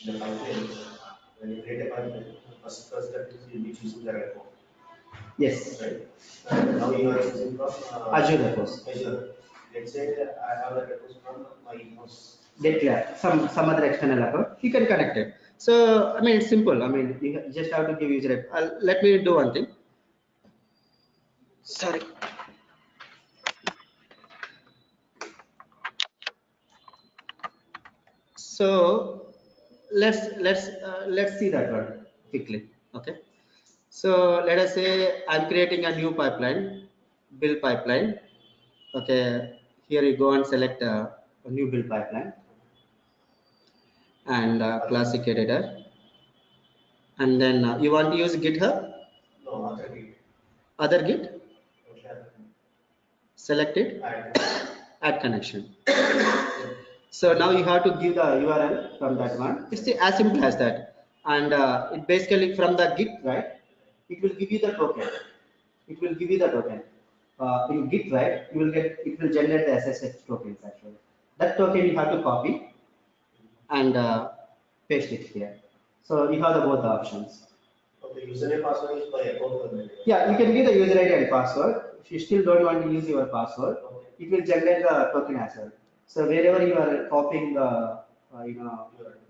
The pipeline, when you create a pipeline, first step is you'll be choosing the repo, Yes. right? And now you are choosing from Azure repos. Azure. Let's say I have the repos from my house. Get some other external account. You can connect it. So I mean, it's simple. I mean, you just have to give user. Let me do one thing. Sorry. So let's see that one quickly. Okay. So let us say I'm creating a new pipeline, build pipeline. Okay. Here you go and select a new build pipeline and classic editor. And then you want to use GitHub, No, other Git. other Git, Okay. select it, Add. add connection. So now you have to give the URL from that one. It's as simple as that. And it basically from the Git, right? It will give you the token. It will give you the token. In Git, right? You will get, it will generate the SSH tokens actually. That token you have to copy and paste it here. So you have both the options. Okay, username password is by account. Yeah, you can give the user ID and password. If you still don't want to use your password, it will generate the token as well. So wherever you are copying the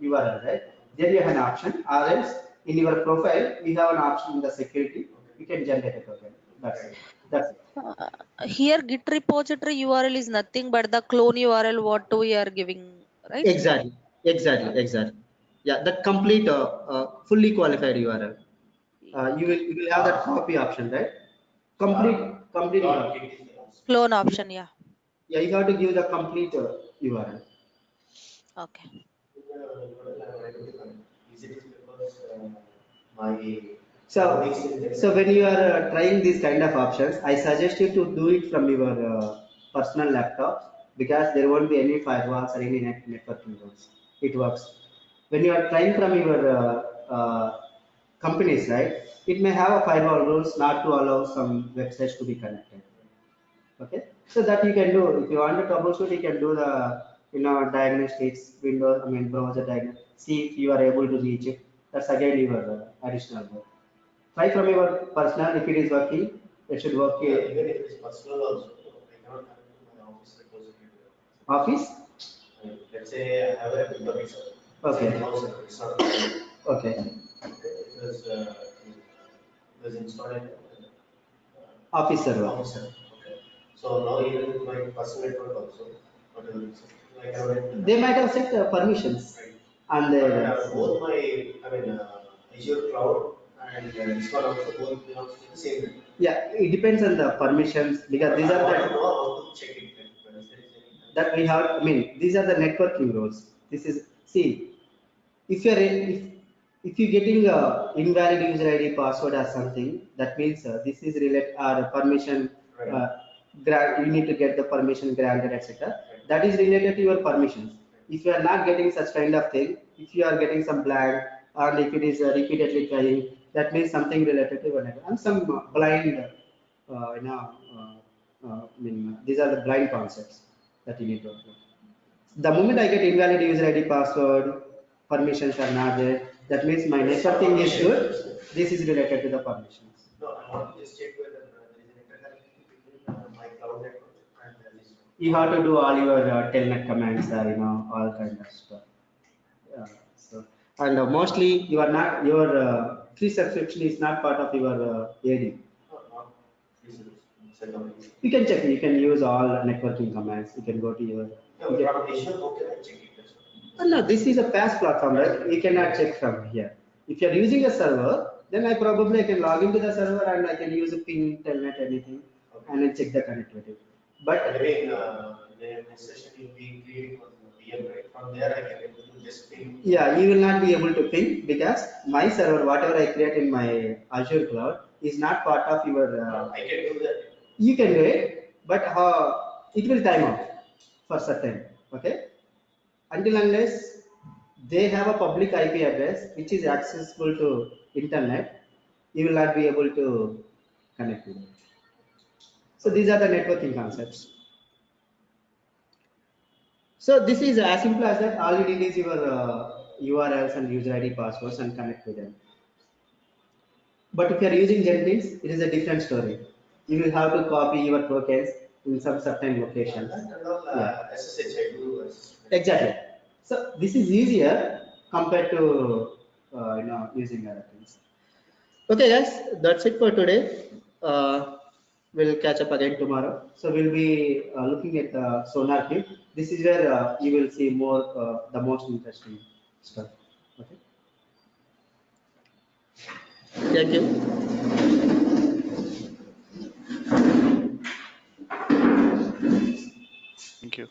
URL, right? There you have an option. Or else in your profile, you have an option in the security. You can generate a token. That's it. That's it. Here Git repository URL is nothing but the clone URL what we are giving, right? Exactly. Yeah, the complete, fully qualified URL. You will have that copy option, right? Complete. Clone option, yeah. Yeah, you have to give the complete URL. Okay. Is it because my So when you are trying these kind of options, I suggest you to do it from your personal laptop because there won't be any firewalls or any networking rules. It works. When you are trying from your companies, right? It may have a firewall rules not to allow some websites to be connected. Okay, so that you can do. If you want to troubleshoot, you can do the diagnostics window. I mean browser diagnostics. See if you are able to reach it. That's again your additional work. Try from your personal. If it is working, it should work yeah, here. even if it's personal also, I cannot connect to my office repository. Office. Let's say I have a web server. Okay. It's not a Okay. It was installed in Office server. office server. Okay. So now even with my personal network also, whatever it's I cannot. They might have set permissions. Right. And Both my, Azure cloud and this one also both belongs to the same network. yeah, it depends on the permissions because these I are want to the know how to check it. When is there is any that we have. I mean, these are the networking rules. This is see if you're if you're getting a invalid user ID password or something, that means this is related or permission. Right. You need to get the permission granted, etc. That is related to your permissions. If you are not getting such kind of thing, if you are getting some blank, and if it is repeatedly trying, that means something related to your network and some blind. I mean, these are the blind concepts that you need to apply. The moment I get invalid user ID password, permissions are not there, that means my networking is good. This is related to the permissions. No, I want to just check whether there is an interconnection between my cloud network and this one. You have to do all your telnet commands, all kind of stuff. So, and mostly you are not your free subscription is not part of your AD. No, not this is set up. You can check. You can use all networking commands. You can go to your. Yeah, but from Azure, how can I check it? That's what. No, this is a PaaS platform, right? You cannot check from here. If you are using a server, then I probably can log into the server and I can use a ping, telnet, anything, and then check the connectivity. But Again, the next session you'll be creating on VM, right? From there, I can able to just ping. yeah, you will not be able to ping because my server, whatever I create in my Azure cloud, is not part of your. I can do that. You can do it, but it will time out for certain. Okay, until unless they have a public IP address which is accessible to internet, you will not be able to connect with it. So these are the networking concepts. So this is as simple as that. All you need is your URLs and user ID passwords and connect with them. But if you are using Jenkins, it is a different story. You will have to copy your tokens in some certain locations. Yeah. SSH, I do SSH. Exactly. So this is easier compared to using other things. Okay, guys, that's it for today. We'll catch up again tomorrow. So we'll be looking at SonarQube. This is where you will see more the most interesting stuff. Okay. Thank you. Thank you.